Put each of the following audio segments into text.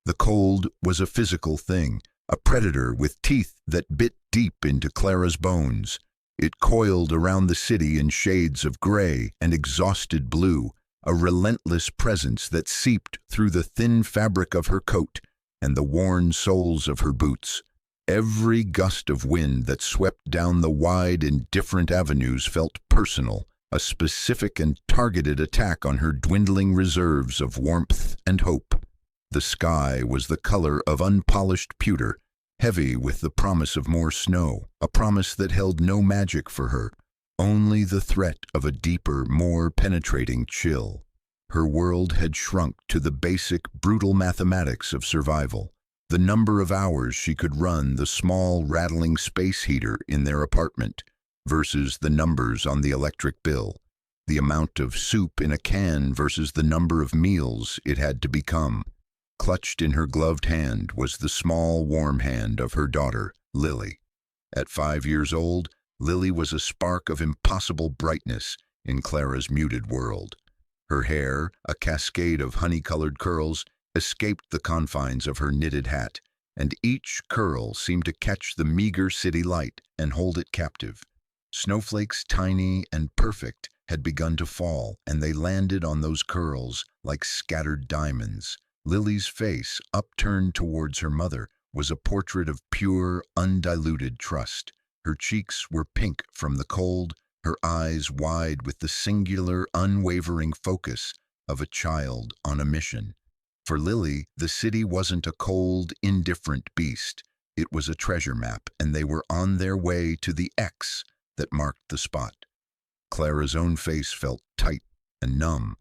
The cold was a physical thing, a predator with teeth that bit deep into Clara's bones. It coiled around the city in shades of gray and exhausted blue, a relentless presence that seeped through the thin fabric of her coat and the worn soles of her boots. Every gust of wind that swept down the wide, indifferent avenues felt personal, a specific and targeted attack on her dwindling reserves of warmth and hope. The sky was the color of unpolished pewter, heavy with the promise of more snow, a promise that held no magic for her, only the threat of a deeper, more penetrating chill. Her world had shrunk to the basic, brutal mathematics of survival. The number of hours she could run the small, rattling space heater in their apartment versus the numbers on the electric bill. The amount of soup in a can versus the number of meals it had to become. Clutched in her gloved hand was the small, warm hand of her daughter, Lily. At 5 years old, Lily was a spark of impossible brightness in Clara's muted world. Her hair, a cascade of honey-colored curls, escaped the confines of her knitted hat, and each curl seemed to catch the meager city light and hold it captive. Snowflakes, tiny and perfect, had begun to fall, and they landed on those curls like scattered diamonds. Lily's face, upturned towards her mother, was a portrait of pure, undiluted trust. Her cheeks were pink from the cold, her eyes wide with the singular, unwavering focus of a child on a mission. For Lily, the city wasn't a cold, indifferent beast. It was a treasure map, and they were on their way to the X that marked the spot. Clara's own face felt tight and numb,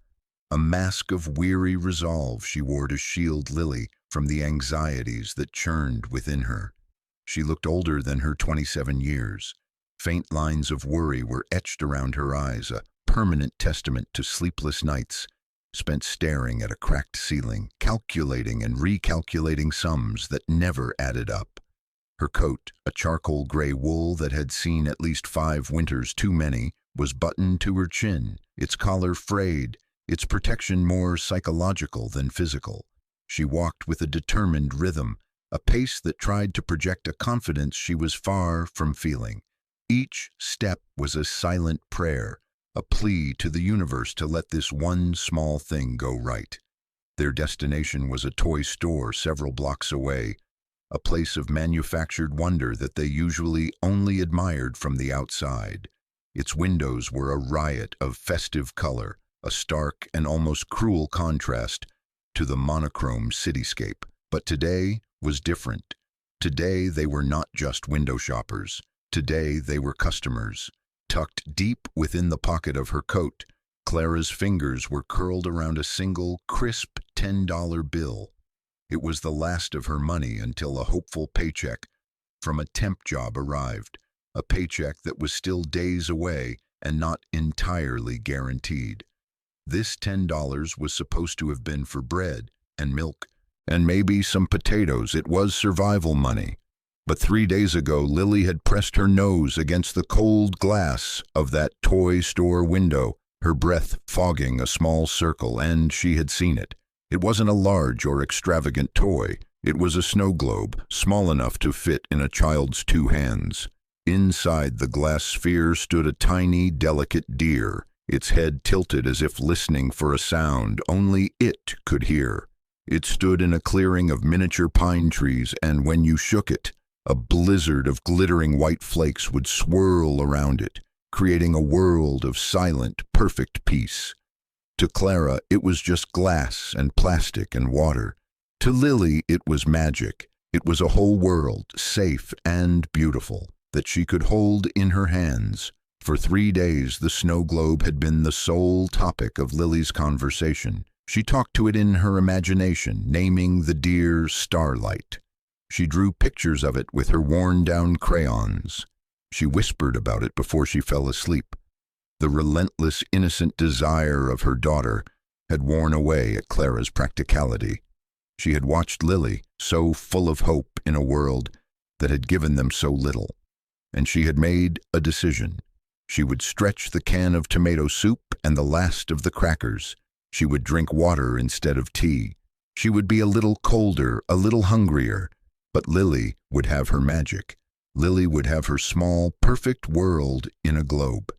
a mask of weary resolve she wore to shield Lily from the anxieties that churned within her. She looked older than her 27 years. Faint lines of worry were etched around her eyes, a permanent testament to sleepless nights spent staring at a cracked ceiling, calculating and recalculating sums that never added up. Her coat, a charcoal gray wool that had seen at least 5 winters too many, was buttoned to her chin, its collar frayed, its protection more psychological than physical. She walked with a determined rhythm, a pace that tried to project a confidence she was far from feeling. Each step was a silent prayer, a plea to the universe to let this one small thing go right. Their destination was a toy store several blocks away, a place of manufactured wonder that they usually only admired from the outside. Its windows were a riot of festive color, a stark and almost cruel contrast to the monochrome cityscape. But today was different. Today they were not just window shoppers. Today they were customers. Tucked deep within the pocket of her coat, Clara's fingers were curled around a single, crisp $10 bill. It was the last of her money until a hopeful paycheck from a temp job arrived, a paycheck that was still days away and not entirely guaranteed. This $10 was supposed to have been for bread and milk and maybe some potatoes. It was survival money. But 3 days ago, Lily had pressed her nose against the cold glass of that toy store window, her breath fogging a small circle, and she had seen it. It wasn't a large or extravagant toy. It was a snow globe, small enough to fit in a child's 2 hands. Inside the glass sphere stood a tiny, delicate deer, its head tilted as if listening for a sound only it could hear. It stood in a clearing of miniature pine trees, and when you shook it, a blizzard of glittering white flakes would swirl around it, creating a world of silent, perfect peace. To Clara, it was just glass and plastic and water. To Lily, it was magic. It was a whole world, safe and beautiful, that she could hold in her hands. For 3 days, the snow globe had been the sole topic of Lily's conversation. She talked to it in her imagination, naming the deer Starlight. She drew pictures of it with her worn-down crayons. She whispered about it before she fell asleep. The relentless, innocent desire of her daughter had worn away at Clara's practicality. She had watched Lily, so full of hope in a world that had given them so little, and she had made a decision. She would stretch the can of tomato soup and the last of the crackers. She would drink water instead of tea. She would be a little colder, a little hungrier, but Lily would have her magic. Lily would have her small, perfect world in a globe.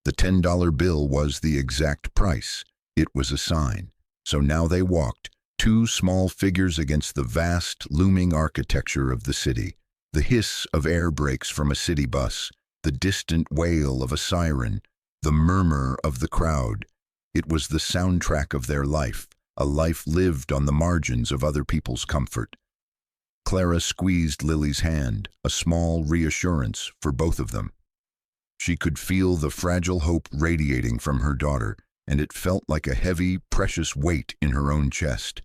The $10 bill was the exact price. It was a sign. So now they walked, two small figures against the vast, looming architecture of the city. The hiss of air brakes from a city bus, the distant wail of a siren, the murmur of the crowd. It was the soundtrack of their life, a life lived on the margins of other people's comfort. Clara squeezed Lily's hand, a small reassurance for both of them. She could feel the fragile hope radiating from her daughter, and it felt like a heavy, precious weight in her own chest.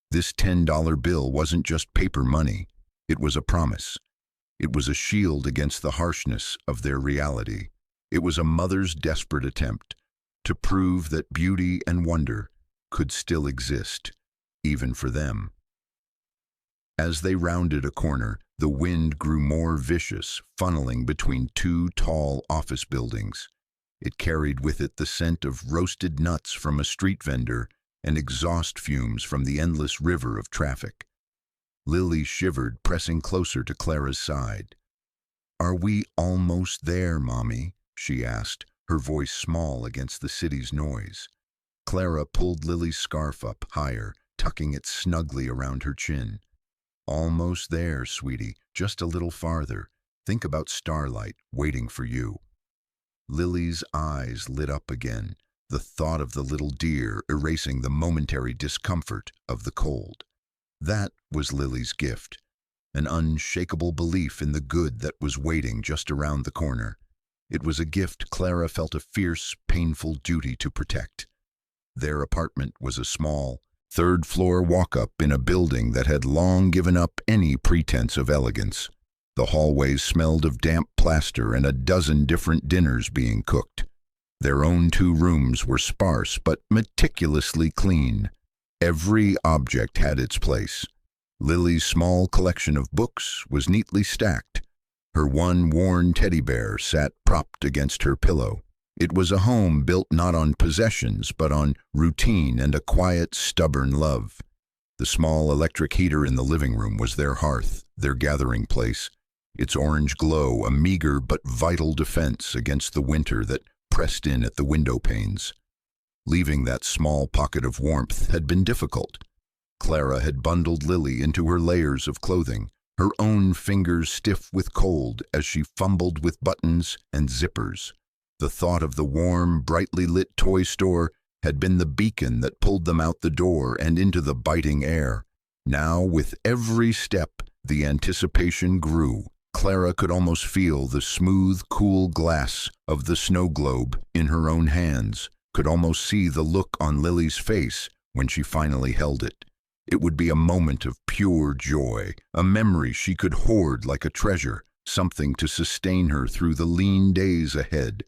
This $10 bill wasn't just paper money. It was a promise. It was a shield against the harshness of their reality. It was a mother's desperate attempt to prove that beauty and wonder could still exist, even for them. As they rounded a corner, the wind grew more vicious, funneling between two tall office buildings. It carried with it the scent of roasted nuts from a street vendor and exhaust fumes from the endless river of traffic. Lily shivered, pressing closer to Clara's side. "Are we almost there, Mommy?" she asked, her voice small against the city's noise. Clara pulled Lily's scarf up higher, tucking it snugly around her chin. "Almost there, sweetie, just a little farther. Think about starlight waiting for you." Lily's eyes lit up again, the thought of the little deer erasing the momentary discomfort of the cold. That was Lily's gift, an unshakable belief in the good that was waiting just around the corner. It was a gift Clara felt a fierce, painful duty to protect. Their apartment was a small, third-floor walk-up in a building that had long given up any pretense of elegance. The hallways smelled of damp plaster and a dozen different dinners being cooked. Their own two rooms were sparse but meticulously clean. Every object had its place. Lily's small collection of books was neatly stacked. Her one worn teddy bear sat propped against her pillow. It was a home built not on possessions, but on routine and a quiet, stubborn love. The small electric heater in the living room was their hearth, their gathering place, its orange glow a meager but vital defense against the winter that pressed in at the window panes. Leaving that small pocket of warmth had been difficult. Clara had bundled Lily into her layers of clothing, her own fingers stiff with cold as she fumbled with buttons and zippers. The thought of the warm, brightly lit toy store had been the beacon that pulled them out the door and into the biting air. Now, with every step, the anticipation grew. Clara could almost feel the smooth, cool glass of the snow globe in her own hands, could almost see the look on Lily's face when she finally held it. It would be a moment of pure joy, a memory she could hoard like a treasure, something to sustain her through the lean days ahead.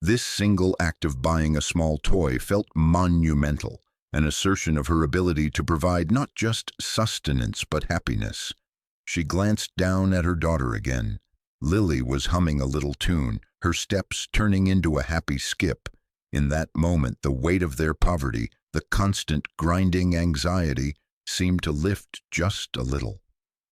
This single act of buying a small toy felt monumental, an assertion of her ability to provide not just sustenance but happiness. She glanced down at her daughter again. Lily was humming a little tune, her steps turning into a happy skip. In that moment, the weight of their poverty, the constant grinding anxiety, seemed to lift just a little.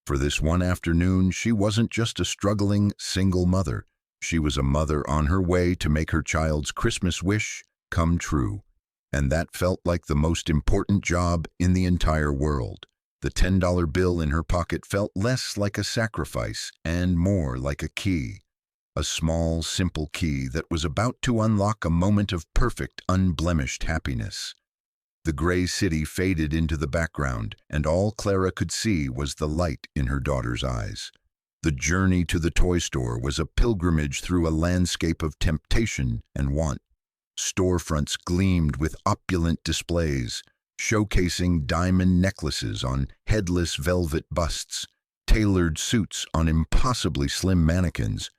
For this one afternoon, she wasn't just a struggling single mother. She was a mother on her way to make her child's Christmas wish come true. And that felt like the most important job in the entire world. The $10 bill in her pocket felt less like a sacrifice and more like a key. A small, simple key that was about to unlock a moment of perfect, unblemished happiness. The gray city faded into the background, and all Clara could see was the light in her daughter's eyes. The journey to the toy store was a pilgrimage through a landscape of temptation and want. Storefronts gleamed with opulent displays, showcasing diamond necklaces on headless velvet busts, tailored suits on impossibly slim mannequins,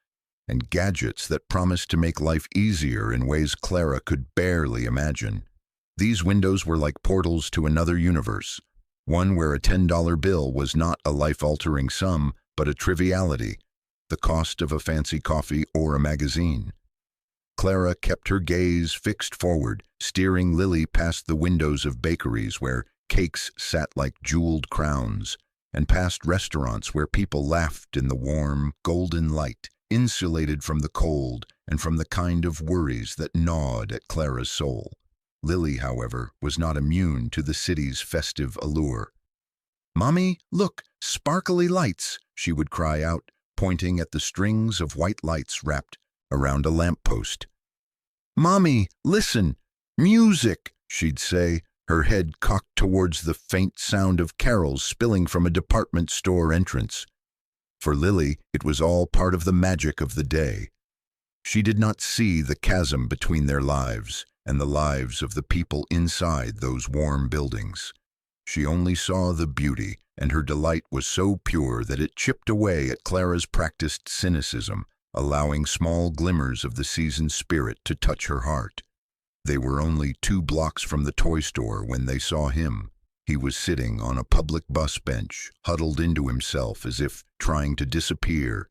and gadgets that promised to make life easier in ways Clara could barely imagine. These windows were like portals to another universe, one where a $10 bill was not a life-altering sum, but a triviality, the cost of a fancy coffee or a magazine. Clara kept her gaze fixed forward, steering Lily past the windows of bakeries where cakes sat like jeweled crowns, and past restaurants where people laughed in the warm, golden light, insulated from the cold and from the kind of worries that gnawed at Clara's soul. Lily, however, was not immune to the city's festive allure. "Mommy, look, sparkly lights," she would cry out, pointing at the strings of white lights wrapped around a lamppost. "Mommy, listen, music," she'd say, her head cocked towards the faint sound of carols spilling from a department store entrance. For Lily, it was all part of the magic of the day. She did not see the chasm between their lives and the lives of the people inside those warm buildings. She only saw the beauty, and her delight was so pure that it chipped away at Clara's practiced cynicism, allowing small glimmers of the season's spirit to touch her heart. They were only 2 blocks from the toy store when they saw him. He was sitting on a public bus bench, huddled into himself as if trying to disappear.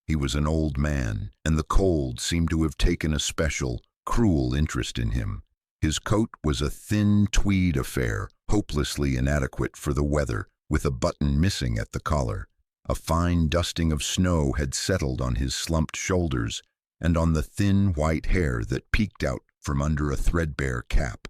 He was an old man, and the cold seemed to have taken a special, cruel interest in him. His coat was a thin tweed affair, hopelessly inadequate for the weather, with a button missing at the collar. A fine dusting of snow had settled on his slumped shoulders and on the thin white hair that peeked out from under a threadbare cap.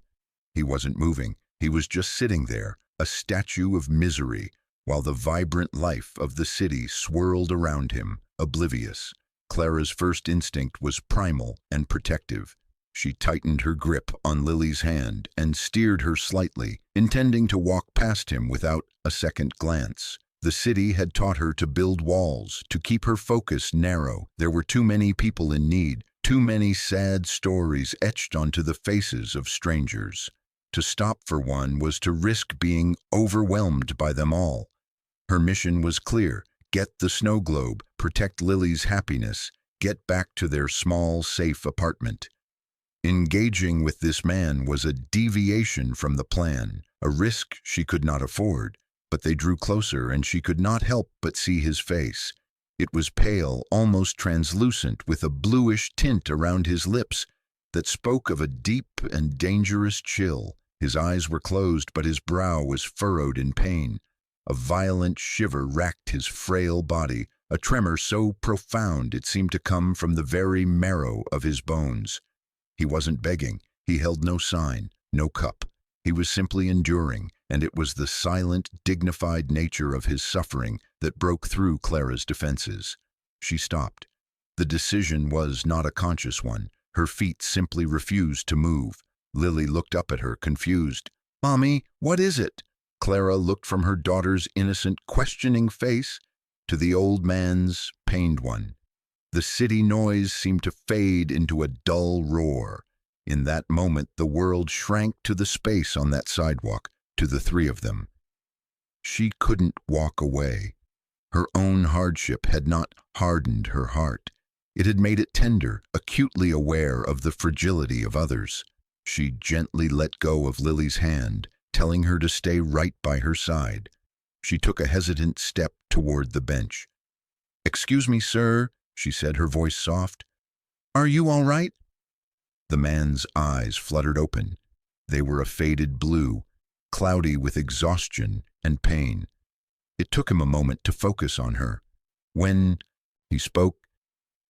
He wasn't moving. He was just sitting there, a statue of misery, while the vibrant life of the city swirled around him, oblivious. Clara's first instinct was primal and protective. She tightened her grip on Lily's hand and steered her slightly, intending to walk past him without a second glance. The city had taught her to build walls, to keep her focus narrow. There were too many people in need, too many sad stories etched onto the faces of strangers. To stop for one was to risk being overwhelmed by them all. Her mission was clear: get the snow globe, protect Lily's happiness, get back to their small, safe apartment. Engaging with this man was a deviation from the plan, a risk she could not afford, but they drew closer and she could not help but see his face. It was pale, almost translucent, with a bluish tint around his lips that spoke of a deep and dangerous chill. His eyes were closed, but his brow was furrowed in pain. A violent shiver racked his frail body, a tremor so profound it seemed to come from the very marrow of his bones. He wasn't begging. He held no sign, no cup. He was simply enduring, and it was the silent, dignified nature of his suffering that broke through Clara's defenses. She stopped. The decision was not a conscious one. Her feet simply refused to move. Lily looked up at her, confused. "Mommy, what is it?" Clara looked from her daughter's innocent, questioning face to the old man's pained one. The city noise seemed to fade into a dull roar. In that moment, the world shrank to the space on that sidewalk, to the 3 of them. She couldn't walk away. Her own hardship had not hardened her heart. It had made it tender, acutely aware of the fragility of others. She gently let go of Lily's hand, telling her to stay right by her side. She took a hesitant step toward the bench. "Excuse me, sir," she said, her voice soft. "Are you all right?" The man's eyes fluttered open. They were a faded blue, cloudy with exhaustion and pain. It took him a moment to focus on her. When he spoke,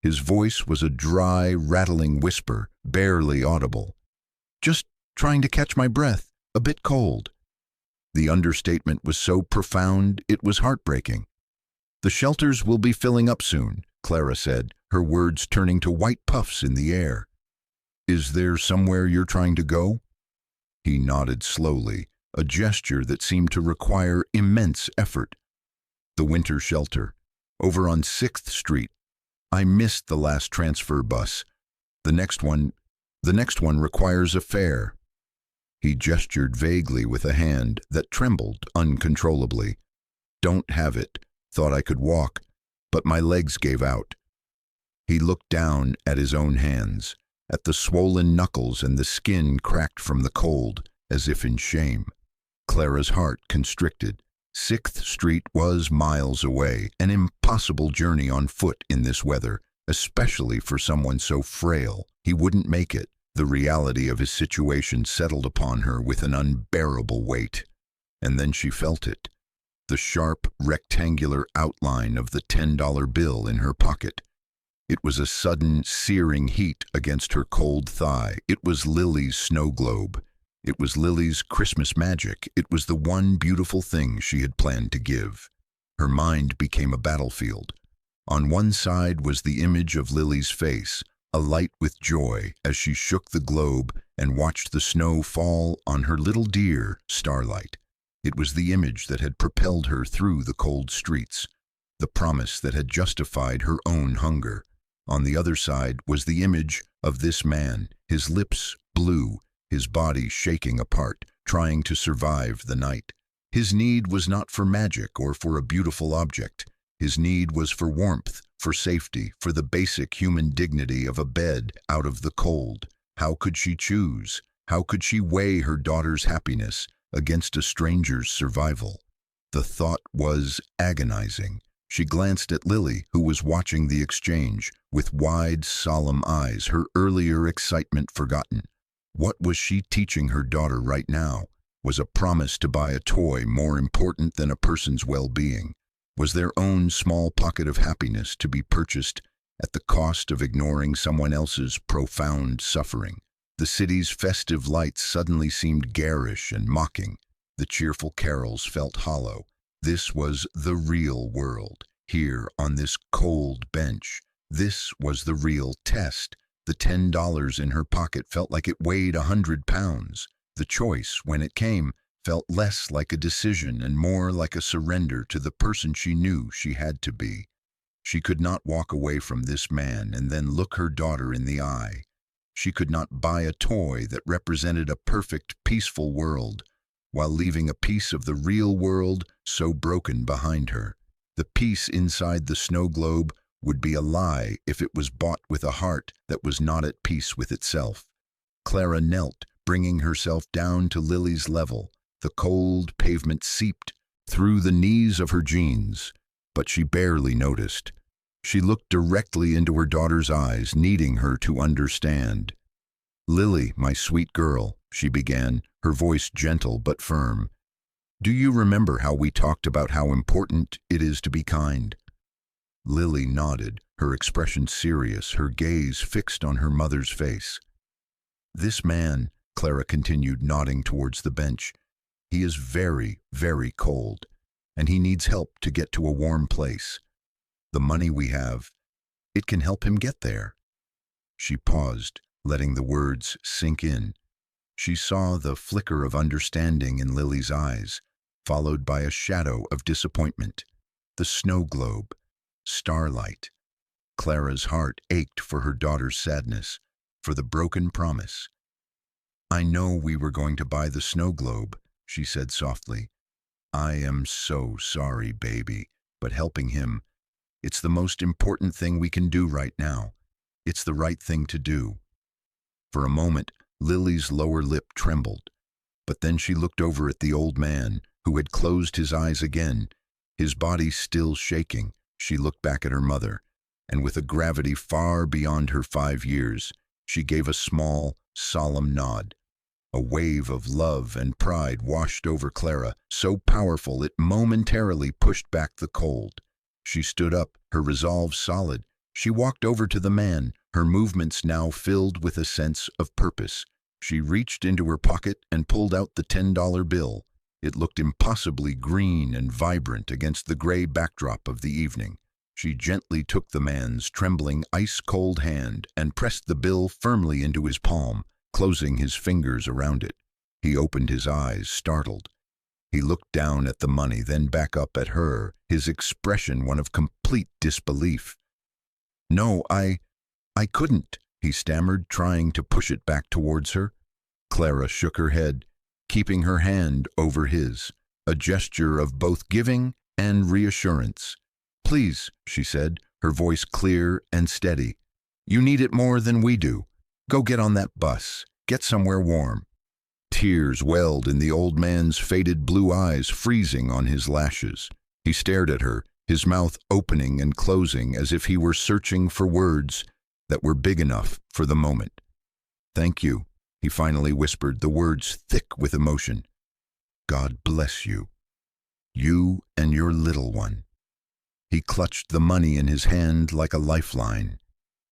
his voice was a dry, rattling whisper, barely audible. "Just trying to catch my breath, a bit cold." The understatement was so profound it was heartbreaking. "The shelters will be filling up soon," Clara said, her words turning to white puffs in the air. "Is there somewhere you're trying to go?" He nodded slowly, a gesture that seemed to require immense effort. "The winter shelter, over on 6th Street. I missed the last transfer bus. The next one requires a fare." He gestured vaguely with a hand that trembled uncontrollably. "Don't have it. Thought I could walk, but my legs gave out." He looked down at his own hands, at the swollen knuckles and the skin cracked from the cold, as if in shame. Clara's heart constricted. 6th Street was miles away, an impossible journey on foot in this weather, especially for someone so frail. He wouldn't make it. The reality of his situation settled upon her with an unbearable weight. and then she felt it. The sharp, rectangular outline of the $10 bill in her pocket. It was a sudden, searing heat against her cold thigh. It was Lily's snow globe. It was Lily's Christmas magic. It was the one beautiful thing she had planned to give. Her mind became a battlefield. On one side was the image of Lily's face, alight with joy as she shook the globe and watched the snow fall on her little dear, Starlight. It was the image that had propelled her through the cold streets, the promise that had justified her own hunger. On the other side was the image of this man, his lips blue, his body shaking apart, trying to survive the night. His need was not for magic or for a beautiful object. His need was for warmth, for safety, for the basic human dignity of a bed out of the cold. How could she choose? How could she weigh her daughter's happiness against a stranger's survival? The thought was agonizing. She glanced at Lily, who was watching the exchange, with wide, solemn eyes, her earlier excitement forgotten. What was she teaching her daughter right now? Was a promise to buy a toy more important than a person's well-being? Was their own small pocket of happiness to be purchased at the cost of ignoring someone else's profound suffering? The city's festive lights suddenly seemed garish and mocking. The cheerful carols felt hollow. This was the real world, here on this cold bench. This was the real test. The $10 in her pocket felt like it weighed 100 pounds. The choice, when it came, felt less like a decision and more like a surrender to the person she knew she had to be. She could not walk away from this man and then look her daughter in the eye. She could not buy a toy that represented a perfect, peaceful world, while leaving a piece of the real world so broken behind her. The peace inside the snow globe would be a lie if it was bought with a heart that was not at peace with itself. Clara knelt, bringing herself down to Lily's level. The cold pavement seeped through the knees of her jeans, but she barely noticed. She looked directly into her daughter's eyes, needing her to understand. "Lily, my sweet girl," she began, her voice gentle but firm. "Do you remember how we talked about how important it is to be kind?" Lily nodded, her expression serious, her gaze fixed on her mother's face. "This man," Clara continued, nodding towards the bench, "he is very, very cold, and he needs help to get to a warm place. The money we have, it can help him get there." She paused, letting the words sink in. She saw the flicker of understanding in Lily's eyes, followed by a shadow of disappointment. The snow globe, Starlight. Clara's heart ached for her daughter's sadness, for the broken promise. "I know we were going to buy the snow globe," she said softly. "I am so sorry, baby, but helping him, it's the most important thing we can do right now. It's the right thing to do." For a moment, Lily's lower lip trembled, but then she looked over at the old man, who had closed his eyes again, his body still shaking. She looked back at her mother, and with a gravity far beyond her 5 years, she gave a small, solemn nod. A wave of love and pride washed over Clara, so powerful it momentarily pushed back the cold. She stood up, her resolve solid. She walked over to the man, her movements now filled with a sense of purpose. She reached into her pocket and pulled out the $10 bill. It looked impossibly green and vibrant against the gray backdrop of the evening. She gently took the man's trembling, ice-cold hand and pressed the bill firmly into his palm, closing his fingers around it. He opened his eyes, startled. He looked down at the money, then back up at her, his expression one of complete disbelief. "No, I couldn't," he stammered, trying to push it back towards her. Clara shook her head, keeping her hand over his, a gesture of both giving and reassurance. "Please," she said, her voice clear and steady. "You need it more than we do. Go get on that bus. Get somewhere warm." Tears welled in the old man's faded blue eyes, freezing on his lashes. He stared at her, his mouth opening and closing as if he were searching for words that were big enough for the moment. "Thank you," he finally whispered, the words thick with emotion. God bless you. You and your little one." He clutched the money in his hand like a lifeline.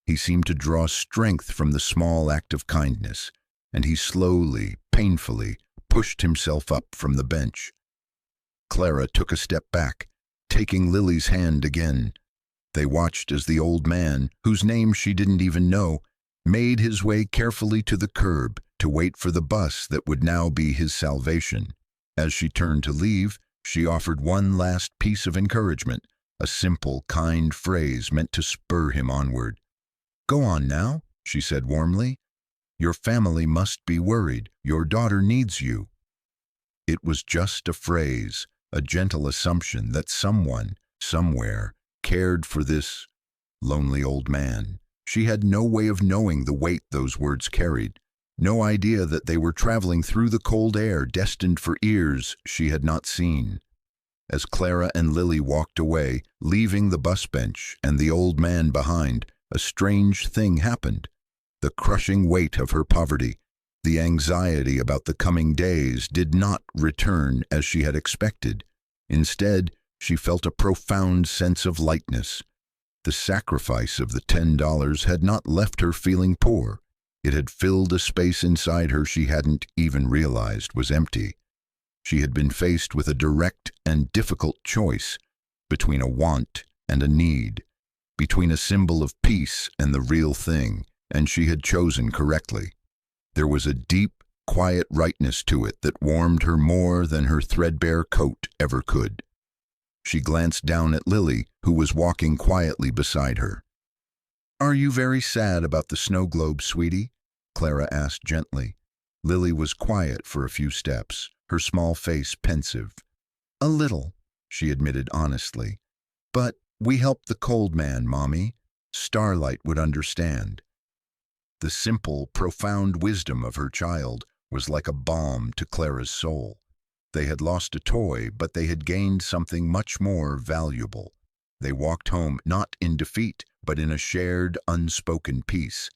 He seemed to draw strength from the small act of kindness, and he slowly, painfully, pushed himself up from the bench. Clara took a step back, taking Lily's hand again. They watched as the old man, whose name she didn't even know, made his way carefully to the curb to wait for the bus that would now be his salvation. As she turned to leave, she offered one last piece of encouragement, a simple, kind phrase meant to spur him onward. "Go on now," she said warmly. "Your family must be worried. Your daughter needs you." It was just a phrase, a gentle assumption that someone, somewhere, cared for this lonely old man. She had no way of knowing the weight those words carried, no idea that they were traveling through the cold air destined for ears she had not seen. As Clara and Lily walked away, leaving the bus bench and the old man behind, a strange thing happened. The crushing weight of her poverty, the anxiety about the coming days, did not return as she had expected. Instead, she felt a profound sense of lightness. The sacrifice of the $10 had not left her feeling poor. It had filled a space inside her she hadn't even realized was empty. She had been faced with a direct and difficult choice between a want and a need, between a symbol of peace and the real thing, and she had chosen correctly. There was a deep, quiet rightness to it that warmed her more than her threadbare coat ever could. She glanced down at Lily, who was walking quietly beside her. "Are you very sad about the snow globe, sweetie?" Clara asked gently. Lily was quiet for a few steps, her small face pensive. "A little," she admitted honestly. "But we helped the cold man, Mommy. Starlight would understand." The simple, profound wisdom of her child was like a balm to Clara's soul. They had lost a toy, but they had gained something much more valuable. They walked home not in defeat, but in a shared, unspoken peace,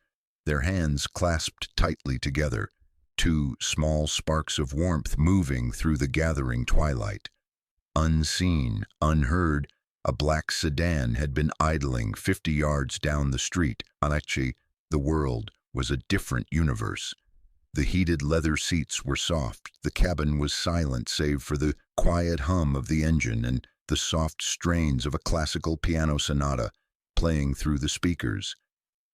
their hands clasped tightly together, two small sparks of warmth moving through the gathering twilight. Unseen, unheard, a black sedan had been idling 50 yards down the street. Alechi, the world was a different universe. The heated leather seats were soft, the cabin was silent save for the quiet hum of the engine and the soft strains of a classical piano sonata playing through the speakers.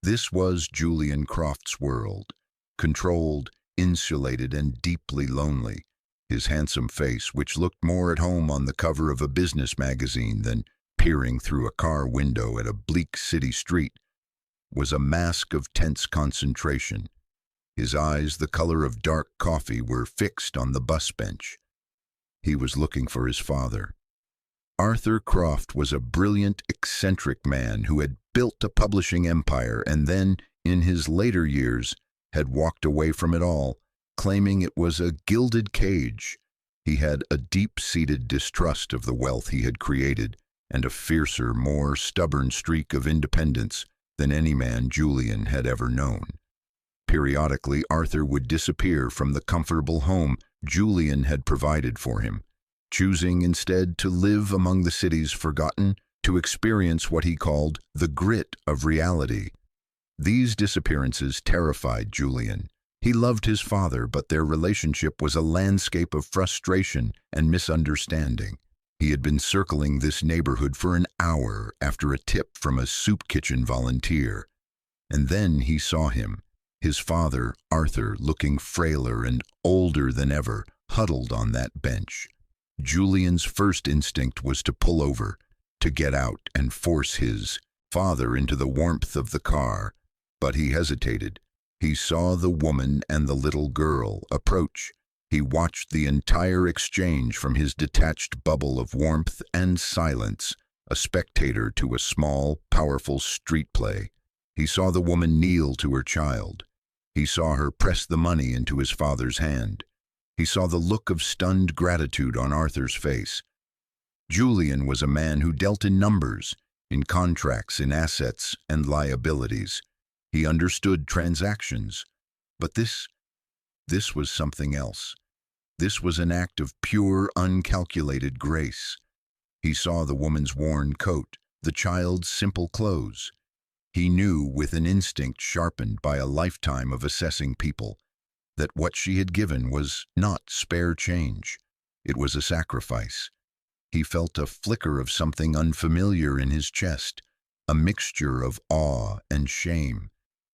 This was Julian Croft's world, controlled, insulated, and deeply lonely. His handsome face, which looked more at home on the cover of a business magazine than peering through a car window at a bleak city street, was a mask of tense concentration. His eyes, the color of dark coffee, were fixed on the bus bench. He was looking for his father. Arthur Croft was a brilliant, eccentric man who had built a publishing empire and then, in his later years, had walked away from it all, claiming it was a gilded cage. He had a deep-seated distrust of the wealth he had created and a fiercer, more stubborn streak of independence than any man Julian had ever known. Periodically, Arthur would disappear from the comfortable home Julian had provided for him, choosing instead to live among the city's forgotten, to experience what he called the grit of reality. These disappearances terrified Julian. He loved his father, but their relationship was a landscape of frustration and misunderstanding. He had been circling this neighborhood for an hour after a tip from a soup kitchen volunteer. And then he saw him, his father, Arthur, looking frailer and older than ever, huddled on that bench. Julian's first instinct was to pull over, to get out and force his father into the warmth of the car. But he hesitated. He saw the woman and the little girl approach. He watched the entire exchange from his detached bubble of warmth and silence, a spectator to a small, powerful street play. He saw the woman kneel to her child. He saw her press the money into his father's hand. He saw the look of stunned gratitude on Arthur's face. Julian was a man who dealt in numbers, in contracts, in assets and liabilities. He understood transactions. But this was something else. This was an act of pure, uncalculated grace. He saw the woman's worn coat, the child's simple clothes. He knew, with an instinct sharpened by a lifetime of assessing people, that what she had given was not spare change. It was a sacrifice. He felt a flicker of something unfamiliar in his chest, a mixture of awe and shame.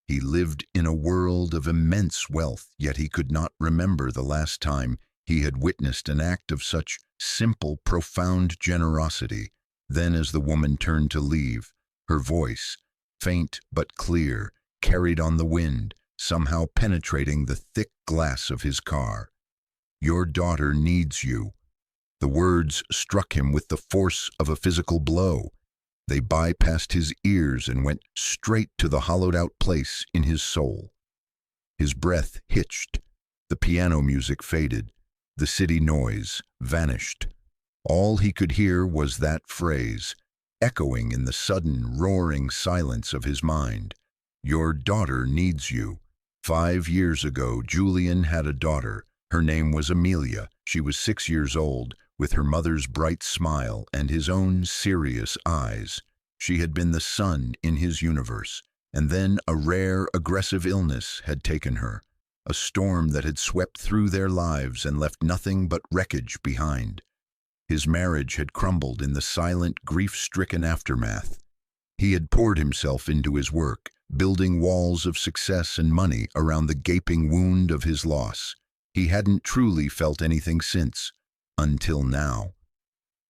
He lived in a world of immense wealth, yet he could not remember the last time he had witnessed an act of such simple, profound generosity. Then, as the woman turned to leave, her voice, faint but clear, carried on the wind, somehow penetrating the thick glass of his car. "Your daughter needs you." The words struck him with the force of a physical blow. They bypassed his ears and went straight to the hollowed-out place in his soul. His breath hitched. The piano music faded. The city noise vanished. All he could hear was that phrase, echoing in the sudden, roaring silence of his mind. "Your daughter needs you." 5 years ago, Julian had a daughter. Her name was Amelia. She was 6 years old, with her mother's bright smile and his own serious eyes. She had been the sun in his universe, and then a rare, aggressive illness had taken her, a storm that had swept through their lives and left nothing but wreckage behind. His marriage had crumbled in the silent, grief-stricken aftermath. He had poured himself into his work, building walls of success and money around the gaping wound of his loss. He hadn't truly felt anything since, until now.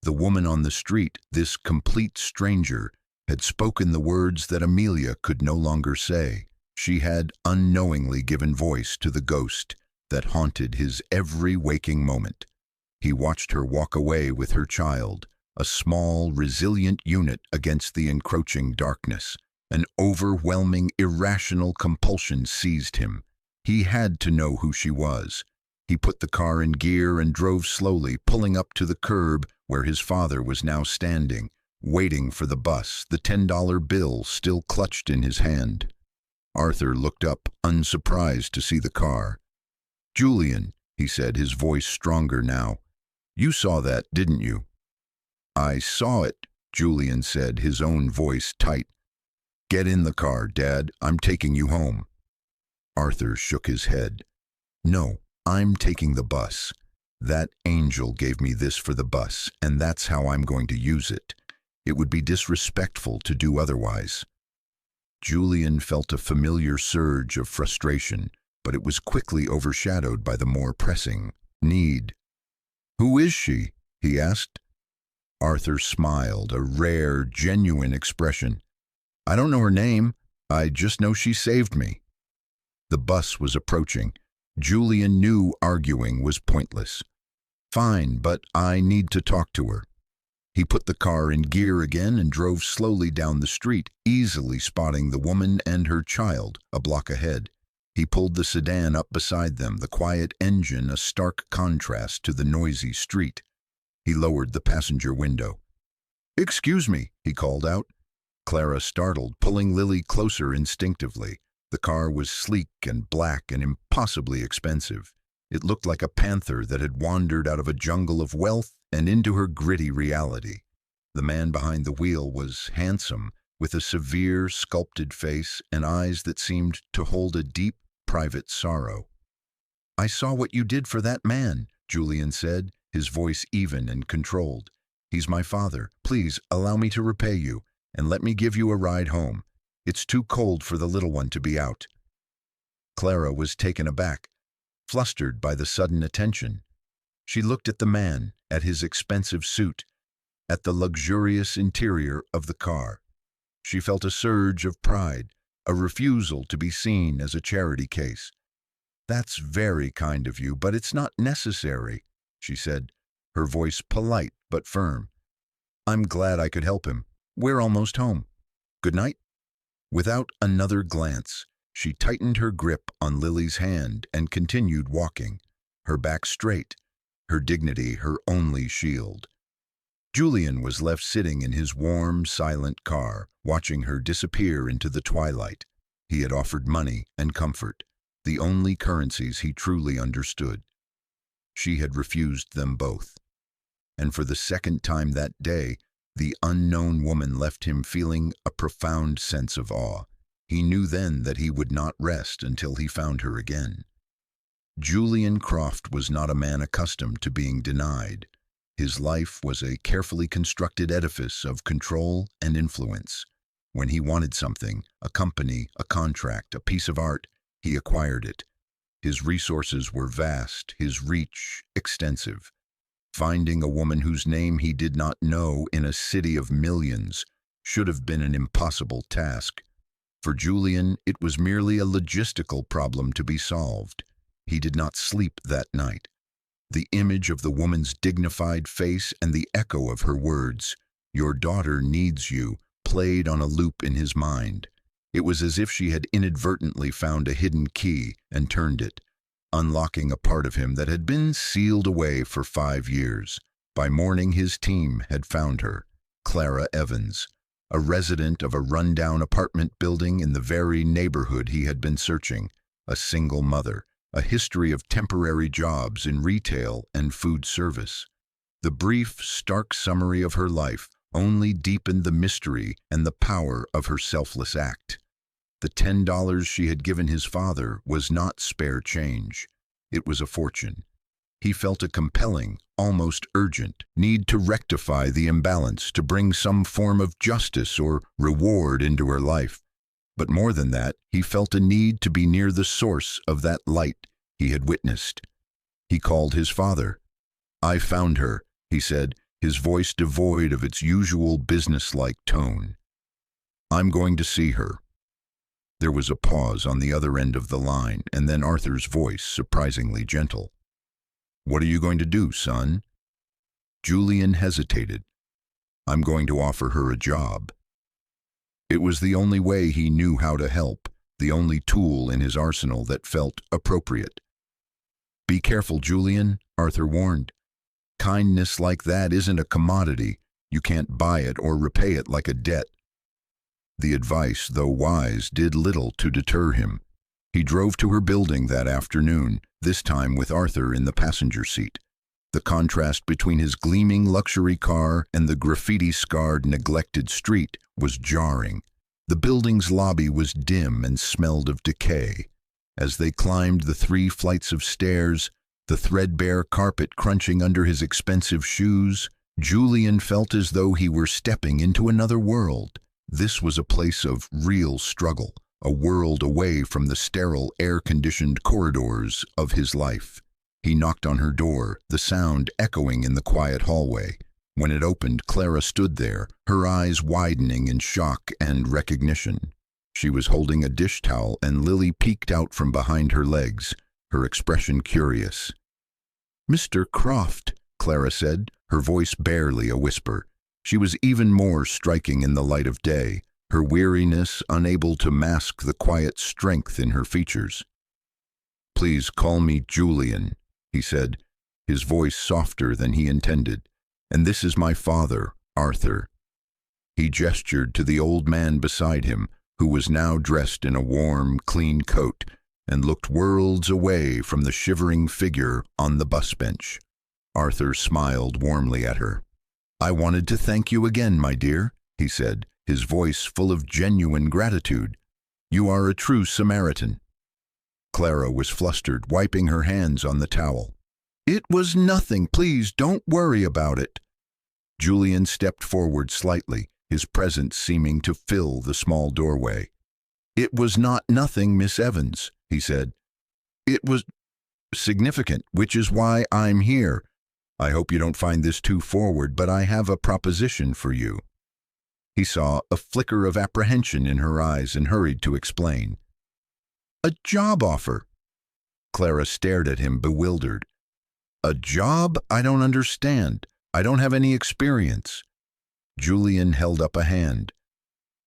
The woman on the street, this complete stranger, had spoken the words that Amelia could no longer say. She had unknowingly given voice to the ghost that haunted his every waking moment. He watched her walk away with her child, a small, resilient unit against the encroaching darkness. An overwhelming, irrational compulsion seized him. He had to know who she was. He put the car in gear and drove slowly, pulling up to the curb where his father was now standing, waiting for the bus, the $10 bill still clutched in his hand. Arthur looked up, unsurprised to see the car. "Julian," he said, his voice stronger now, "you saw that, didn't you?" "I saw it," Julian said, his own voice tight. "Get in the car, Dad. I'm taking you home." Arthur shook his head. "No, I'm taking the bus. That angel gave me this for the bus, and that's how I'm going to use it. It would be disrespectful to do otherwise." Julian felt a familiar surge of frustration, but it was quickly overshadowed by the more pressing need. "Who is she?" he asked. Arthur smiled, a rare, genuine expression. "I don't know her name. I just know she saved me." The bus was approaching. Julian knew arguing was pointless. "Fine, but I need to talk to her." He put the car in gear again and drove slowly down the street, easily spotting the woman and her child a block ahead. He pulled the sedan up beside them, the quiet engine a stark contrast to the noisy street. He lowered the passenger window. "Excuse me," he called out. Clara startled, pulling Lily closer instinctively. The car was sleek and black and impossibly expensive. It looked like a panther that had wandered out of a jungle of wealth and into her gritty reality. The man behind the wheel was handsome, with a severe, sculpted face and eyes that seemed to hold a deep, private sorrow. "I saw what you did for that man," Julian said, his voice even and controlled. "He's my father. Please allow me to repay you, and let me give you a ride home. It's too cold for the little one to be out." Clara was taken aback, flustered by the sudden attention. She looked at the man, at his expensive suit, at the luxurious interior of the car. She felt a surge of pride, a refusal to be seen as a charity case. "That's very kind of you, but it's not necessary," she said, her voice polite but firm. "I'm glad I could help him. We're almost home. Good night." Without another glance, she tightened her grip on Lily's hand and continued walking, her back straight, her dignity her only shield. Julian was left sitting in his warm, silent car, watching her disappear into the twilight. He had offered money and comfort, the only currencies he truly understood. she had refused them both. And for the second time that day, the unknown woman left him feeling a profound sense of awe. He knew then that he would not rest until he found her again. Julian Croft was not a man accustomed to being denied. His life was a carefully constructed edifice of control and influence. When he wanted something, a company, a contract, a piece of art, he acquired it. His resources were vast, his reach extensive. Finding a woman whose name he did not know in a city of millions should have been an impossible task. For Julian, it was merely a logistical problem to be solved. He did not sleep that night. The image of the woman's dignified face and the echo of her words, "Your daughter needs you," played on a loop in his mind. It was as if she had inadvertently found a hidden key and turned it, unlocking a part of him that had been sealed away for 5 years. By morning, his team had found her, Clara Evans, a resident of a rundown apartment building in the very neighborhood he had been searching, a single mother, a history of temporary jobs in retail and food service. The brief, stark summary of her life only deepened the mystery and the power of her selfless act. The $10 she had given his father was not spare change. It was a fortune. He felt a compelling, almost urgent, need to rectify the imbalance, to bring some form of justice or reward into her life. But more than that, he felt a need to be near the source of that light he had witnessed. He called his father. "I found her," he said, his voice devoid of its usual businesslike tone. "I'm going to see her." There was a pause on the other end of the line, and then Arthur's voice, surprisingly gentle. "What are you going to do, son?" Julian hesitated. "I'm going to offer her a job." It was the only way he knew how to help, the only tool in his arsenal that felt appropriate. "Be careful, Julian," Arthur warned. "Kindness like that isn't a commodity. You can't buy it or repay it like a debt." The advice, though wise, did little to deter him. He drove to her building that afternoon, this time with Arthur in the passenger seat. The contrast between his gleaming luxury car and the graffiti-scarred, neglected street was jarring. The building's lobby was dim and smelled of decay. As they climbed the 3 flights of stairs, the threadbare carpet crunching under his expensive shoes, Julian felt as though he were stepping into another world. This was a place of real struggle, a world away from the sterile, air-conditioned corridors of his life. He knocked on her door, the sound echoing in the quiet hallway. When it opened, Clara stood there, her eyes widening in shock and recognition. She was holding a dish towel, and Lily peeked out from behind her legs, her expression curious. "Mr. Croft," Clara said, her voice barely a whisper. She was even more striking in the light of day, her weariness unable to mask the quiet strength in her features. "Please call me Julian," he said, his voice softer than he intended. "And this is my father, Arthur." He gestured to the old man beside him, who was now dressed in a warm, clean coat, and looked worlds away from the shivering figure on the bus bench. Arthur smiled warmly at her. "I wanted to thank you again, my dear," he said, his voice full of genuine gratitude. "You are a true Samaritan." Clara was flustered, wiping her hands on the towel. "It was nothing. Please don't worry about it." Julian stepped forward slightly, his presence seeming to fill the small doorway. "It was not nothing, Miss Evans," he said. "It was significant, which is why I'm here. I hope you don't find this too forward, but I have a proposition for you." He saw a flicker of apprehension in her eyes and hurried to explain. "A job offer." Clara stared at him, bewildered. "A job? I don't understand. I don't have any experience." Julian held up a hand.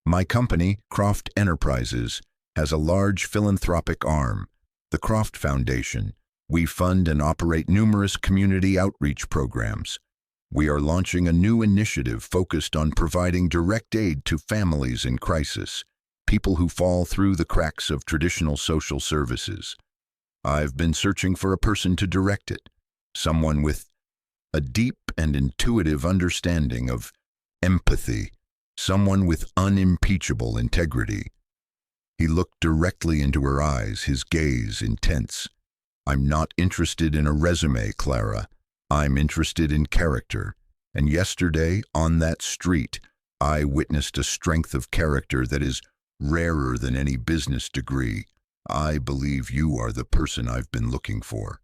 "My company, Croft Enterprises, has a large philanthropic arm, the Croft Foundation. We fund and operate numerous community outreach programs. We are launching a new initiative focused on providing direct aid to families in crisis, people who fall through the cracks of traditional social services. I've been searching for a person to direct it. someone with a deep and intuitive understanding of empathy, someone with unimpeachable integrity. He looked directly into her eyes, his gaze intense. "I'm not interested in a resume, Clara. I'm interested in character. And yesterday, on that street, I witnessed a strength of character that is rarer than any business degree. I believe you are the person I've been looking for."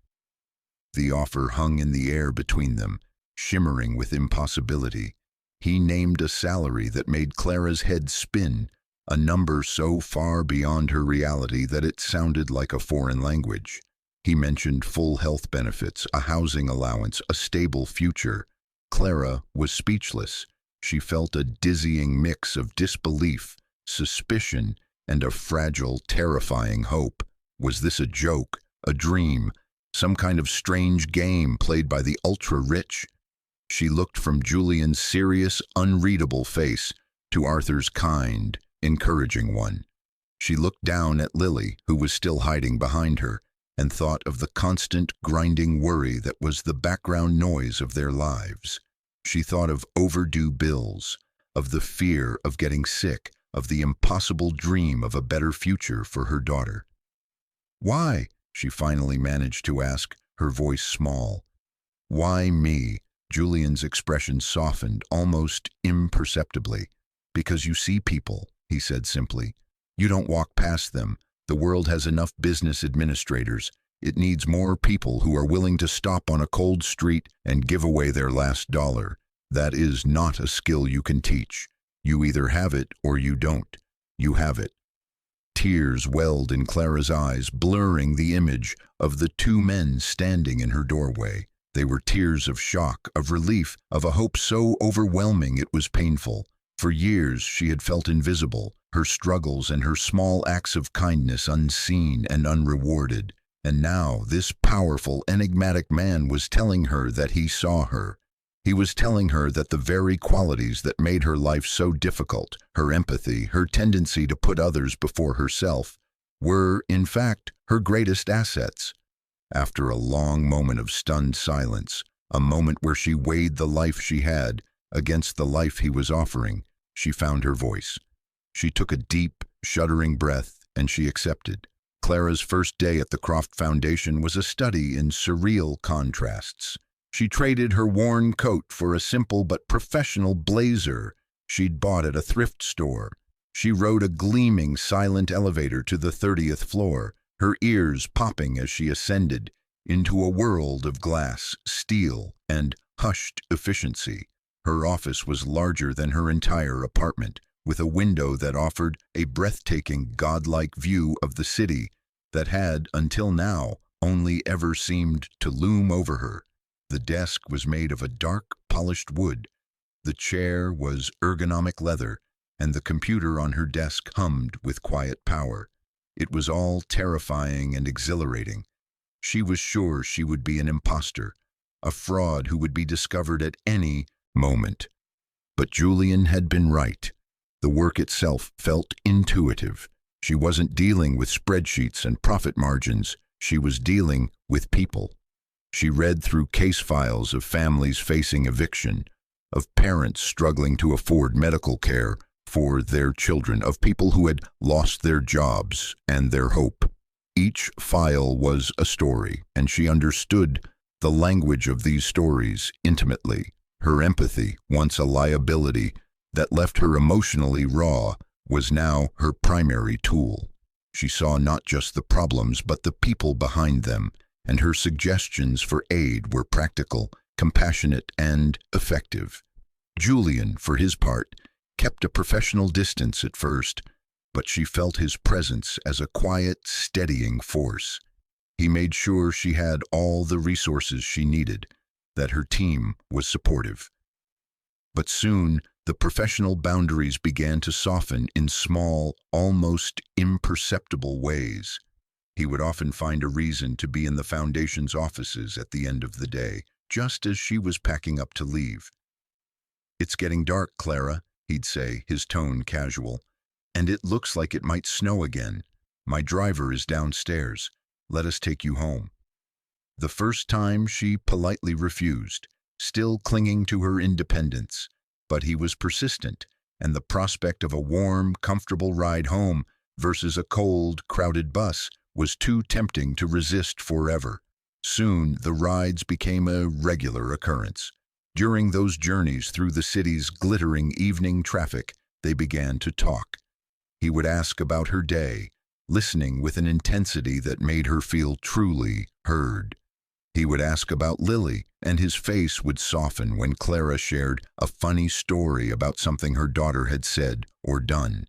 The offer hung in the air between them, shimmering with impossibility. He named a salary that made Clara's head spin, a number so far beyond her reality that it sounded like a foreign language. He mentioned full health benefits, a housing allowance, a stable future. Clara was speechless. She felt a dizzying mix of disbelief, suspicion, and a fragile, terrifying hope. Was this a joke, a dream, some kind of strange game played by the ultra-rich? She looked from Julian's serious, unreadable face to Arthur's kind, encouraging one. She looked down at Lily, who was still hiding behind her, and thought of the constant, grinding worry that was the background noise of their lives. She thought of overdue bills, of the fear of getting sick, of the impossible dream of a better future for her daughter. "Why?" she finally managed to ask, her voice small. "Why me?" Julian's expression softened, almost imperceptibly. "Because you see people," he said simply. "You don't walk past them. The world has enough business administrators. It needs more people who are willing to stop on a cold street and give away their last dollar. That is not a skill you can teach. You either have it or you don't. You have it." Tears welled in Clara's eyes, blurring the image of the two men standing in her doorway. They were tears of shock, of relief, of a hope so overwhelming it was painful. For years she had felt invisible, her struggles and her small acts of kindness unseen and unrewarded. And now this powerful, enigmatic man was telling her that he saw her. He was telling her that the very qualities that made her life so difficult, her empathy, her tendency to put others before herself, were, in fact, her greatest assets. After a long moment of stunned silence, a moment where she weighed the life she had against the life he was offering, she found her voice. She took a deep, shuddering breath, and she accepted. Clara's first day at the Croft Foundation was a study in surreal contrasts. She traded her worn coat for a simple but professional blazer she'd bought at a thrift store. She rode a gleaming, silent elevator to the 30th floor, her ears popping as she ascended into a world of glass, steel, and hushed efficiency. Her office was larger than her entire apartment, with a window that offered a breathtaking, godlike view of the city that had, until now, only ever seemed to loom over her. The desk was made of a dark, polished wood. The chair was ergonomic leather, and the computer on her desk hummed with quiet power. It was all terrifying and exhilarating. She was sure she would be an imposter, a fraud who would be discovered at any moment. But Julian had been right. The work itself felt intuitive. She wasn't dealing with spreadsheets and profit margins. She was dealing with people. She read through case files of families facing eviction, of parents struggling to afford medical care for their children, of people who had lost their jobs and their hope. Each file was a story, and she understood the language of these stories intimately. Her empathy, once a liability that left her emotionally raw, was now her primary tool. She saw not just the problems, but the people behind them, and her suggestions for aid were practical, compassionate, and effective. Julian, for his part, kept a professional distance at first, but she felt his presence as a quiet, steadying force. He made sure she had all the resources she needed, that her team was supportive. But soon, the professional boundaries began to soften in small, almost imperceptible ways. He would often find a reason to be in the Foundation's offices at the end of the day, just as she was packing up to leave. "It's getting dark, Clara," he'd say, his tone casual, "and it looks like it might snow again. My driver is downstairs. Let us take you home." The first time she politely refused, still clinging to her independence, but he was persistent, and the prospect of a warm, comfortable ride home versus a cold, crowded bus was too tempting to resist forever. Soon, the rides became a regular occurrence. During those journeys through the city's glittering evening traffic, they began to talk. He would ask about her day, listening with an intensity that made her feel truly heard. He would ask about Lily, and his face would soften when Clara shared a funny story about something her daughter had said or done.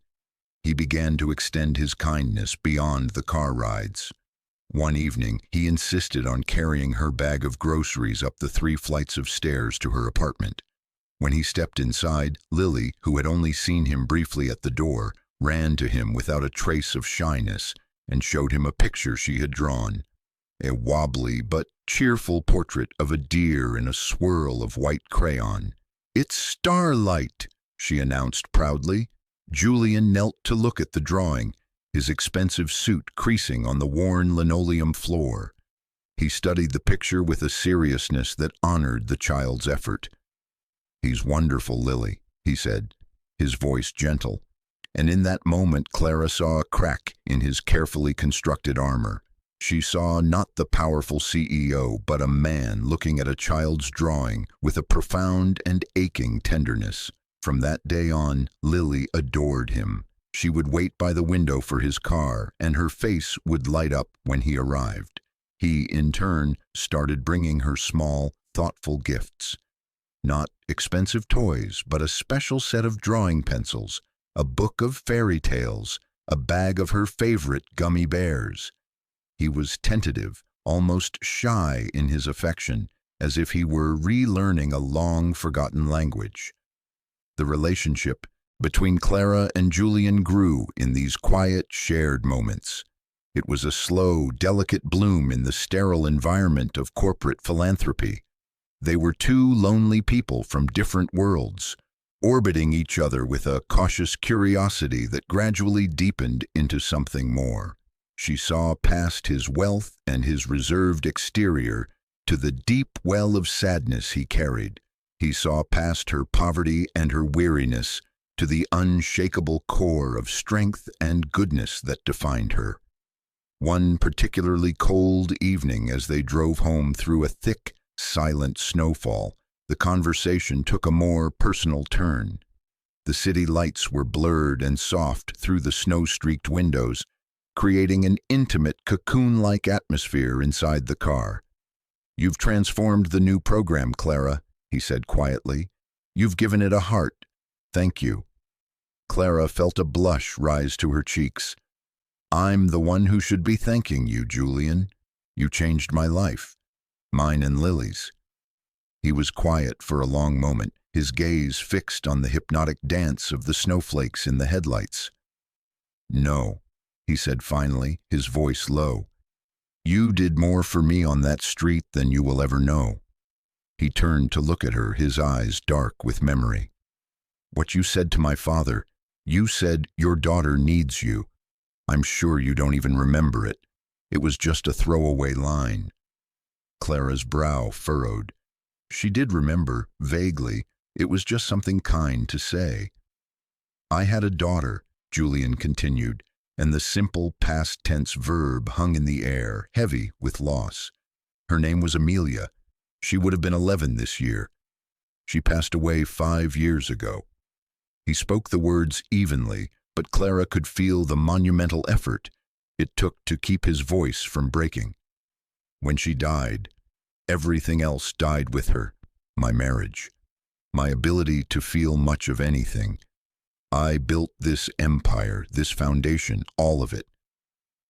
He began to extend his kindness beyond the car rides. One evening, he insisted on carrying her bag of groceries up the 3 flights of stairs to her apartment. When he stepped inside, Lily, who had only seen him briefly at the door, ran to him without a trace of shyness and showed him a picture she had drawn. A wobbly but cheerful portrait of a deer in a swirl of white crayon. "It's Starlight," she announced proudly. Julian knelt to look at the drawing, his expensive suit creasing on the worn linoleum floor. He studied the picture with a seriousness that honored the child's effort. "He's wonderful, Lily," he said, his voice gentle. And in that moment Clara saw a crack in his carefully constructed armor. She saw not the powerful CEO, but a man looking at a child's drawing with a profound and aching tenderness. From that day on, Lily adored him. She would wait by the window for his car, and her face would light up when he arrived. He, in turn, started bringing her small, thoughtful gifts. Not expensive toys, but a special set of drawing pencils, a book of fairy tales, a bag of her favorite gummy bears. He was tentative, almost shy in his affection, as if he were relearning a long-forgotten language. The relationship between Clara and Julian grew in these quiet, shared moments. It was a slow, delicate bloom in the sterile environment of corporate philanthropy. They were 2 lonely people from different worlds, orbiting each other with a cautious curiosity that gradually deepened into something more. She saw past his wealth and his reserved exterior to the deep well of sadness he carried. He saw past her poverty and her weariness to the unshakable core of strength and goodness that defined her. One particularly cold evening, as they drove home through a thick, silent snowfall, the conversation took a more personal turn. The city lights were blurred and soft through the snow-streaked windows, creating an intimate, cocoon-like atmosphere inside the car. "You've transformed the new program, Clara," he said quietly. "You've given it a heart. Thank you." Clara felt a blush rise to her cheeks. "I'm the one who should be thanking you, Julian. You changed my life, mine and Lily's." He was quiet for a long moment, his gaze fixed on the hypnotic dance of the snowflakes in the headlights. "No," he said finally, his voice low. "You did more for me on that street than you will ever know." He turned to look at her, his eyes dark with memory. "What you said to my father, you said your daughter needs you. I'm sure you don't even remember it. It was just a throwaway line." Clara's brow furrowed. She did remember, vaguely. It was just something kind to say. "I had a daughter," Julian continued, and the simple past tense verb hung in the air, heavy with loss. "Her name was Amelia. She would have been 11 this year. She passed away 5 years ago." He spoke the words evenly, but Clara could feel the monumental effort it took to keep his voice from breaking. "When she died, everything else died with her. My marriage, my ability to feel much of anything. I built this empire, this foundation, all of it.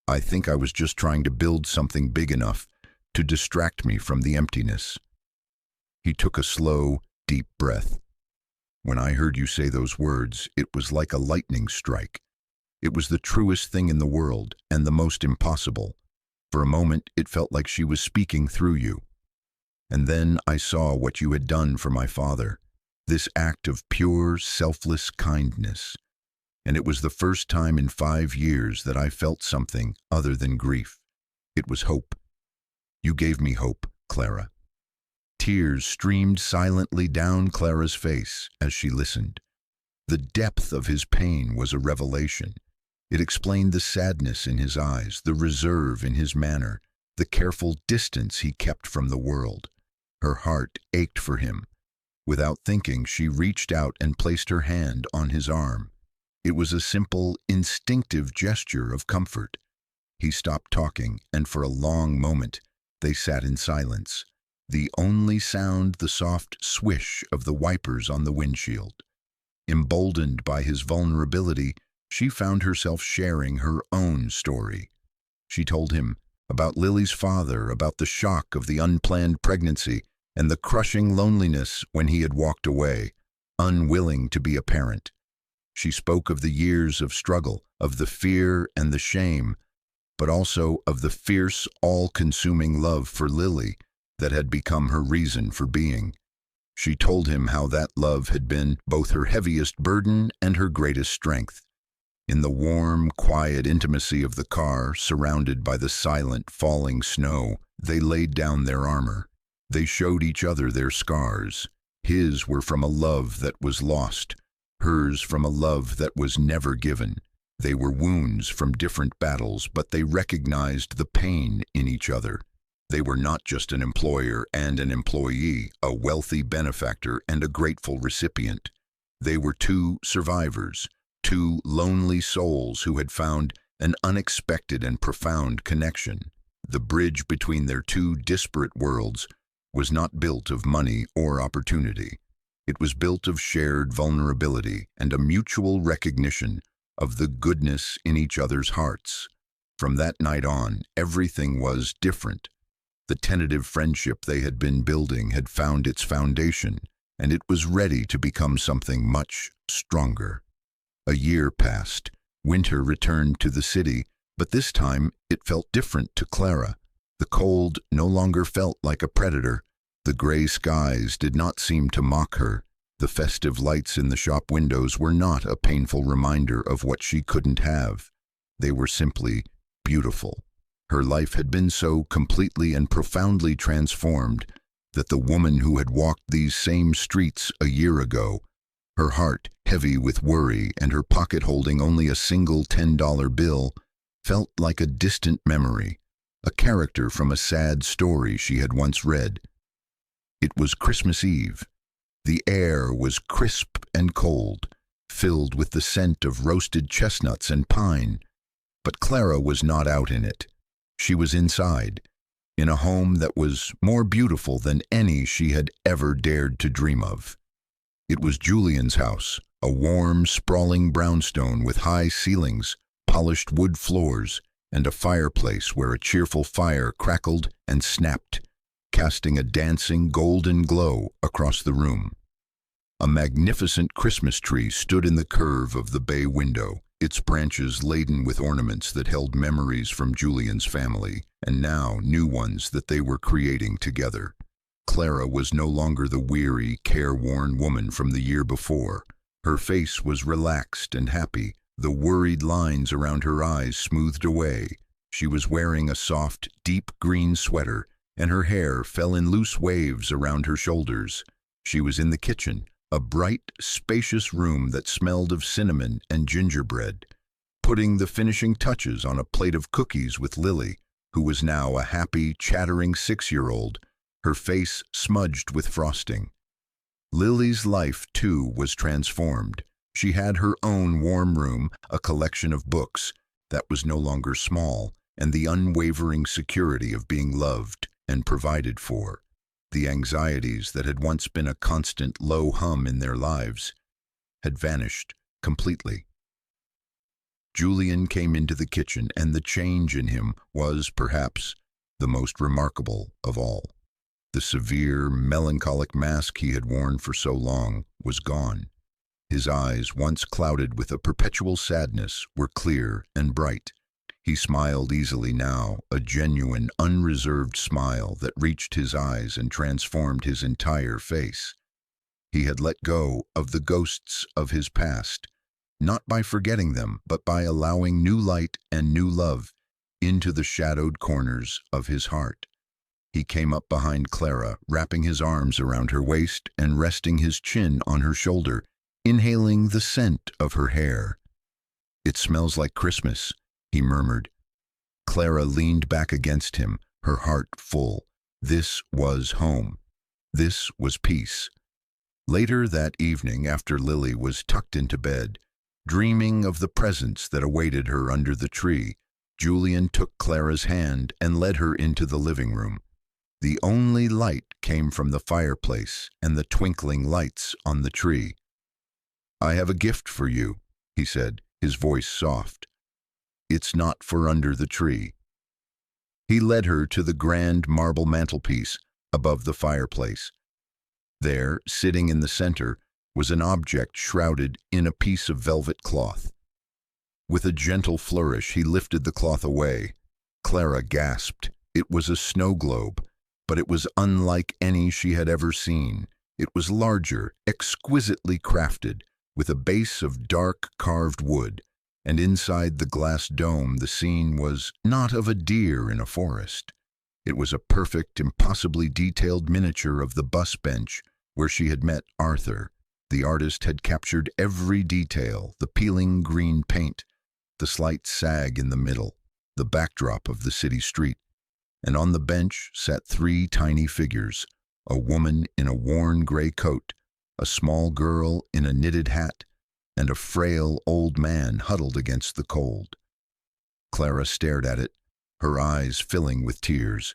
I think I was just trying to build something big enough to distract me from the emptiness." He took a slow, deep breath. "When I heard you say those words, it was like a lightning strike. It was the truest thing in the world, and the most impossible. For a moment, it felt like she was speaking through you. And then I saw what you had done for my father, this act of pure, selfless kindness. And it was the first time in 5 years that I felt something other than grief. It was hope. You gave me hope, Clara." Tears streamed silently down Clara's face as she listened. The depth of his pain was a revelation. It explained the sadness in his eyes, the reserve in his manner, the careful distance he kept from the world. Her heart ached for him. Without thinking, she reached out and placed her hand on his arm. It was a simple, instinctive gesture of comfort. He stopped talking, and for a long moment, they sat in silence. The only sound the soft swish of the wipers on the windshield. Emboldened by his vulnerability, she found herself sharing her own story. She told him about Lily's father, about the shock of the unplanned pregnancy, and the crushing loneliness when he had walked away, unwilling to be a parent. She spoke of the years of struggle, of the fear and the shame, but also of the fierce, all-consuming love for Lily that had become her reason for being. She told him how that love had been both her heaviest burden and her greatest strength. In the warm, quiet intimacy of the car, surrounded by the silent, falling snow, they laid down their armor. They showed each other their scars. His were from a love that was lost, hers from a love that was never given. They were wounds from different battles, but they recognized the pain in each other. They were not just an employer and an employee, a wealthy benefactor and a grateful recipient. They were two survivors, two lonely souls who had found an unexpected and profound connection. The bridge between their two disparate worlds was not built of money or opportunity. It was built of shared vulnerability and a mutual recognition of the goodness in each other's hearts. From that night on, everything was different. The tentative friendship they had been building had found its foundation, and it was ready to become something much stronger. A year passed. Winter returned to the city, but this time it felt different to Clara. The cold no longer felt like a predator. The gray skies did not seem to mock her. The festive lights in the shop windows were not a painful reminder of what she couldn't have. They were simply beautiful. Her life had been so completely and profoundly transformed that the woman who had walked these same streets a year ago, her heart heavy with worry and her pocket holding only a single $10 bill, felt like a distant memory, a character from a sad story she had once read. It was Christmas Eve. The air was crisp and cold, filled with the scent of roasted chestnuts and pine. But Clara was not out in it. She was inside, in a home that was more beautiful than any she had ever dared to dream of. It was Julian's house, a warm, sprawling brownstone with high ceilings, polished wood floors, and a fireplace where a cheerful fire crackled and snapped, casting a dancing golden glow across the room. A magnificent Christmas tree stood in the curve of the bay window, its branches laden with ornaments that held memories from Julian's family, and now new ones that they were creating together. Clara was no longer the weary, careworn woman from the year before. Her face was relaxed and happy, the worried lines around her eyes smoothed away. She was wearing a soft, deep green sweater, and her hair fell in loose waves around her shoulders. She was in the kitchen, a bright, spacious room that smelled of cinnamon and gingerbread, putting the finishing touches on a plate of cookies with Lily, who was now a happy, chattering 6-year-old, her face smudged with frosting. Lily's life, too, was transformed. She had her own warm room, a collection of books that was no longer small, and the unwavering security of being loved and provided for. The anxieties that had once been a constant low hum in their lives had vanished completely. Julian came into the kitchen, and the change in him was, perhaps, the most remarkable of all. The severe, melancholic mask he had worn for so long was gone. His eyes, once clouded with a perpetual sadness, were clear and bright. He smiled easily now, a genuine, unreserved smile that reached his eyes and transformed his entire face. He had let go of the ghosts of his past, not by forgetting them, but by allowing new light and new love into the shadowed corners of his heart. He came up behind Clara, wrapping his arms around her waist and resting his chin on her shoulder, inhaling the scent of her hair. "It smells like Christmas," he murmured. Clara leaned back against him, her heart full. This was home. This was peace. Later that evening, after Lily was tucked into bed, dreaming of the presents that awaited her under the tree, Julian took Clara's hand and led her into the living room. The only light came from the fireplace and the twinkling lights on the tree. "I have a gift for you," he said, his voice soft. "It's not for under the tree." He led her to the grand marble mantelpiece above the fireplace. There, sitting in the center, was an object shrouded in a piece of velvet cloth. With a gentle flourish, he lifted the cloth away. Clara gasped. It was a snow globe, but it was unlike any she had ever seen. It was larger, exquisitely crafted, with a base of dark carved wood, and inside the glass dome the scene was not of a deer in a forest. It was a perfect, impossibly detailed miniature of the bus bench where she had met Arthur. The artist had captured every detail: the peeling green paint, the slight sag in the middle, the backdrop of the city street. And on the bench sat 3 tiny figures: a woman in a worn gray coat, a small girl in a knitted hat, and a frail old man huddled against the cold. Clara stared at it, her eyes filling with tears.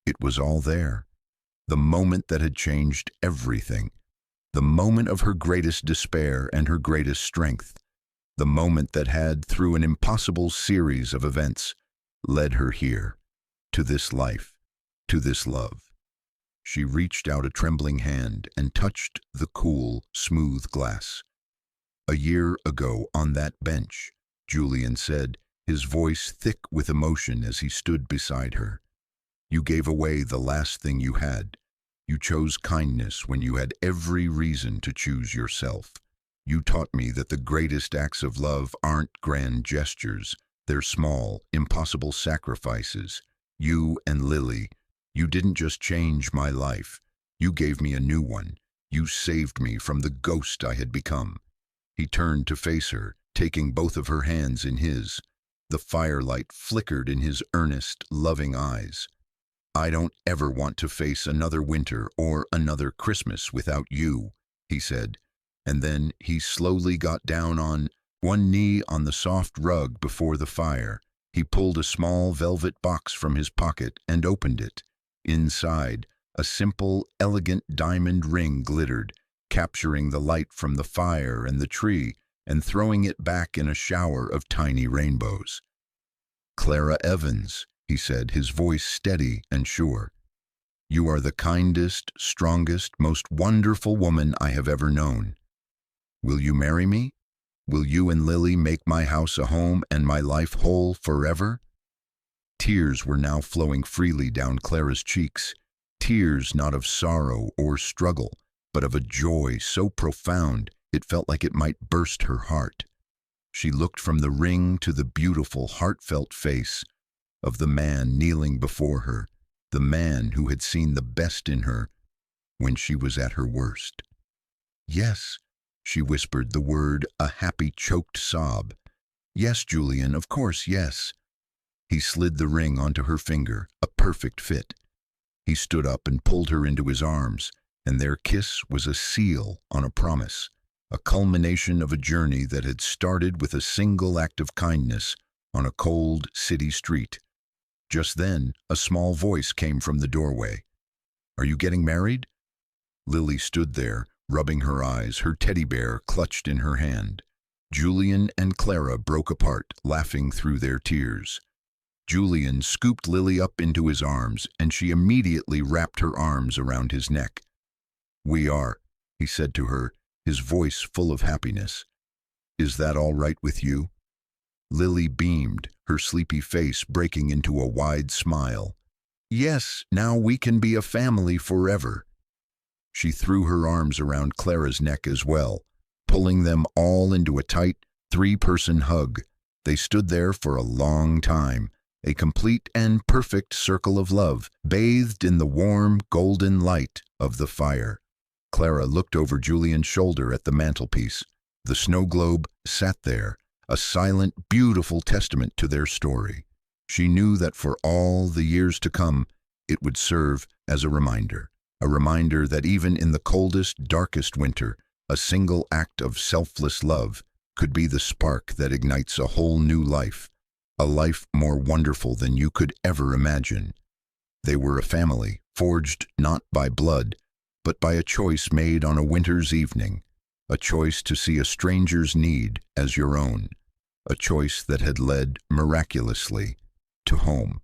It was all there. The moment that had changed everything. The moment of her greatest despair and her greatest strength. The moment that had, through an impossible series of events, led her here, to this life, to this love. She reached out a trembling hand and touched the cool, smooth glass. "A year ago on that bench," Julian said, his voice thick with emotion as he stood beside her. "You gave away the last thing you had. You chose kindness when you had every reason to choose yourself. You taught me that the greatest acts of love aren't grand gestures. They're small, impossible sacrifices. You and Lily, you didn't just change my life. You gave me a new one. You saved me from the ghost I had become." He turned to face her, taking both of her hands in his. The firelight flickered in his earnest, loving eyes. "I don't ever want to face another winter or another Christmas without you," he said. And then he slowly got down on one knee on the soft rug before the fire. He pulled a small velvet box from his pocket and opened it. Inside, a simple, elegant diamond ring glittered, capturing the light from the fire and the tree and throwing it back in a shower of tiny rainbows. "Clara Evans," he said, his voice steady and sure. "You are the kindest, strongest, most wonderful woman I have ever known. Will you marry me? Will you and Lily make my house a home and my life whole forever?" Tears were now flowing freely down Clara's cheeks, tears not of sorrow or struggle, but of a joy so profound it felt like it might burst her heart. She looked from the ring to the beautiful, heartfelt face of the man kneeling before her, the man who had seen the best in her when she was at her worst. "Yes," she whispered, the word a happy, choked sob. "Yes, Julian, of course, yes." He slid the ring onto her finger, a perfect fit. He stood up and pulled her into his arms, and their kiss was a seal on a promise, a culmination of a journey that had started with a single act of kindness on a cold city street. Just then, a small voice came from the doorway. "Are you getting married?" Lily stood there, rubbing her eyes, her teddy bear clutched in her hand. Julian and Clara broke apart, laughing through their tears. Julian scooped Lily up into his arms, and she immediately wrapped her arms around his neck. "We are," he said to her, his voice full of happiness. "Is that all right with you?" Lily beamed, her sleepy face breaking into a wide smile. "Yes, now we can be a family forever." She threw her arms around Clara's neck as well, pulling them all into a tight, 3-person hug. They stood there for a long time, a complete and perfect circle of love, bathed in the warm, golden light of the fire. Clara looked over Julian's shoulder at the mantelpiece. The snow globe sat there, a silent, beautiful testament to their story. She knew that for all the years to come, it would serve as a reminder that even in the coldest, darkest winter, a single act of selfless love could be the spark that ignites a whole new life, a life more wonderful than you could ever imagine. They were a family, forged not by blood, but by a choice made on a winter's evening, a choice to see a stranger's need as your own, a choice that had led, miraculously, to home.